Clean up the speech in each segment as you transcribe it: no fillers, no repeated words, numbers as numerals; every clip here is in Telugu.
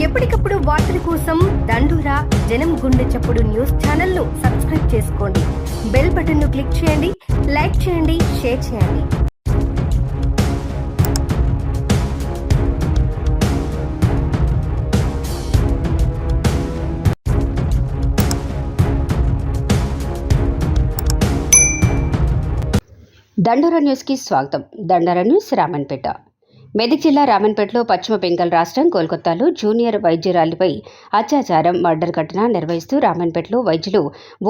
ఎప్పటికప్పుడు వార్తల కోసం దండూరా జనం గుండె చప్పుడు న్యూస్ ఛానల్ ను సబ్స్క్రైబ్ చేసుకోండి. బెల్ బటన్ ను క్లిక్ చేయండి, లైక్ చేయండి, షేర్ చేయండి. దండోరా న్యూస్కి స్వాగతం. దండోరా న్యూస్ రామన్పేట. మెదక్ జిల్లా రామన్పేటలో పశ్చిమ బెంగాల్ రాష్ట్రం కోల్కతాలో జూనియర్ వైద్యురాలిపై అత్యాచారం, మర్డర్ ఘటన నిర్వహిస్తూ రామన్పేటలో వైద్యులు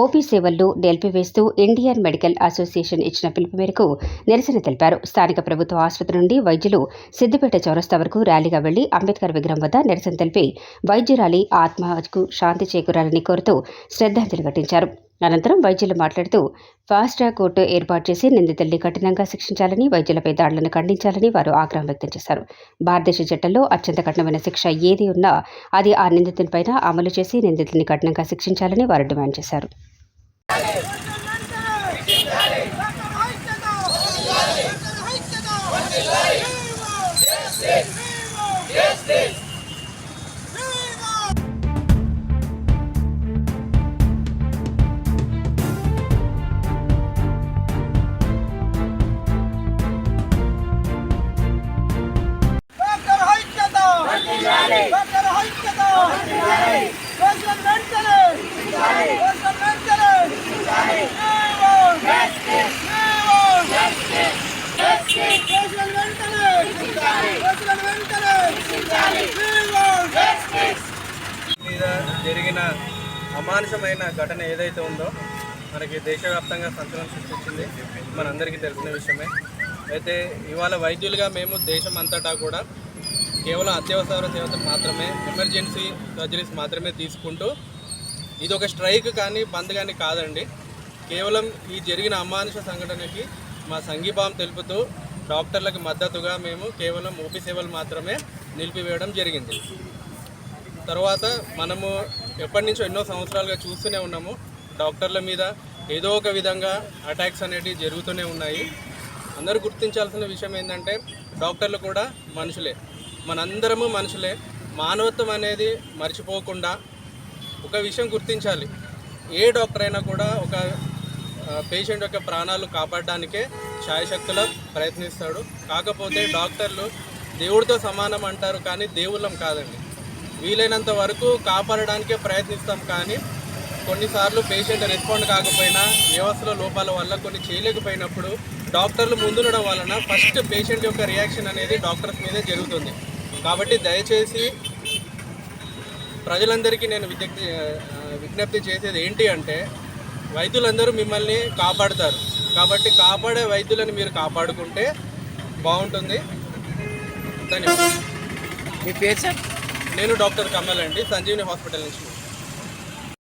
ఓపీ సేవలను నిలిపివేస్తూ ఇండియన్ మెడికల్ అసోసియేషన్ ఇచ్చిన పిలుపు మేరకు నిరసన తెలిపారు. స్థానిక ప్రభుత్వ ఆసుపత్రి నుండి వైద్యులు సిద్దిపేట చౌరస్తా వరకు ర్యాలీగా వెళ్లి అంబేద్కర్ విగ్రహం వద్ద నిరసన తెలిపి వైద్యురాలి ఆత్మకు శాంతి చేకూరాలని కోరుతూ శ్రద్ధాంజలి ఘటించారు. అనంతరం వైద్యులు మాట్లాడుతూ ఫాస్ట్ ట్రాక్ కోర్టు ఏర్పాటు చేసి నిందితుల్ని కఠినంగా శిక్షించాలని, వైద్యులపై దాడులను ఖండించాలని వారు ఆగ్రహం వ్యక్తం చేశారు. భారతదేశ చట్టంలో అత్యంత కఠినమైన శిక్ష ఏది ఉన్నా అది ఆ నిందితునిపైన అమలు చేసి నిందితుల్ని కఠినంగా శిక్షించాలని వారు డిమాండ్ చేశారు. మీద జరిగిన అమానుషమైన ఘటన ఏదైతే ఉందో మనకి దేశవ్యాప్తంగా సంచలనం సృష్టించింది, మనందరికీ తెలిసిన విషయమే. అయితే ఇవాళ వైద్యులుగా మేము దేశం అంతటా కూడా కేవలం అత్యవసర సేవలు మాత్రమే, ఎమర్జెన్సీ సర్జరీస్ మాత్రమే తీసుకుంటూ ఇది ఒక స్ట్రైక్ కానీ బంద్ కానీ కాదండి. కేవలం ఈ జరిగిన అమానుష సంఘటనకి మా సంఘీభావం తెలుపుతూ డాక్టర్లకు మద్దతుగా మేము కేవలం ఓపీ సేవలు మాత్రమే నిలిపివేయడం జరిగింది. తర్వాత మనము ఎప్పటి నుంచో ఎన్నో సంవత్సరాలుగా చూస్తూనే ఉన్నాము, డాక్టర్ల మీద ఏదో ఒక విధంగా అటాక్స్ అనేటివి జరుగుతూనే ఉన్నాయి. అందరూ గుర్తించాల్సిన విషయం ఏంటంటే డాక్టర్లు కూడా మనుషులే, మనందరము మనుషులే. మానవత్వం అనేది మర్చిపోకుండా ఒక విషయం గుర్తించాలి, ఏ డాక్టర్ అయినా కూడా ఒక పేషెంట్ యొక్క ప్రాణాలు కాపాడడానికే శాయశక్తులా ప్రయత్నిస్తాడు. కాకపోతే డాక్టర్లు దేవుడితో సమానం అంటారు, కానీ దేవుళ్ళం కాదండి. వీలైనంత వరకు కాపాడడానికే ప్రయత్నిస్తాం, కానీ కొన్నిసార్లు పేషెంట్ రెస్పాండ్ కాకపోయినా, వ్యవస్థలో లోపాల వల్ల కొన్ని చేయలేకపోయినప్పుడు డాక్టర్లు ముందుండడం వలన ఫస్ట్ పేషెంట్ యొక్క రియాక్షన్ అనేది డాక్టర్స్ మీదే జరుగుతుంది. కాబట్టి దయచేసి ప్రజలందరికీ నేను విజ్ఞప్తి చేసేది ఏంటి అంటే, వైద్యులందరూ మిమ్మల్ని కాపాడుతారు, కాబట్టి కాపాడే వైద్యులను మీరు కాపాడుకుంటే బాగుంటుంది. ధన్యవాదాలు. మీ పేరు సార్? నేను డాక్టర్ కమల్ అండి, సంజీవిని హాస్పిటల్ నుంచి.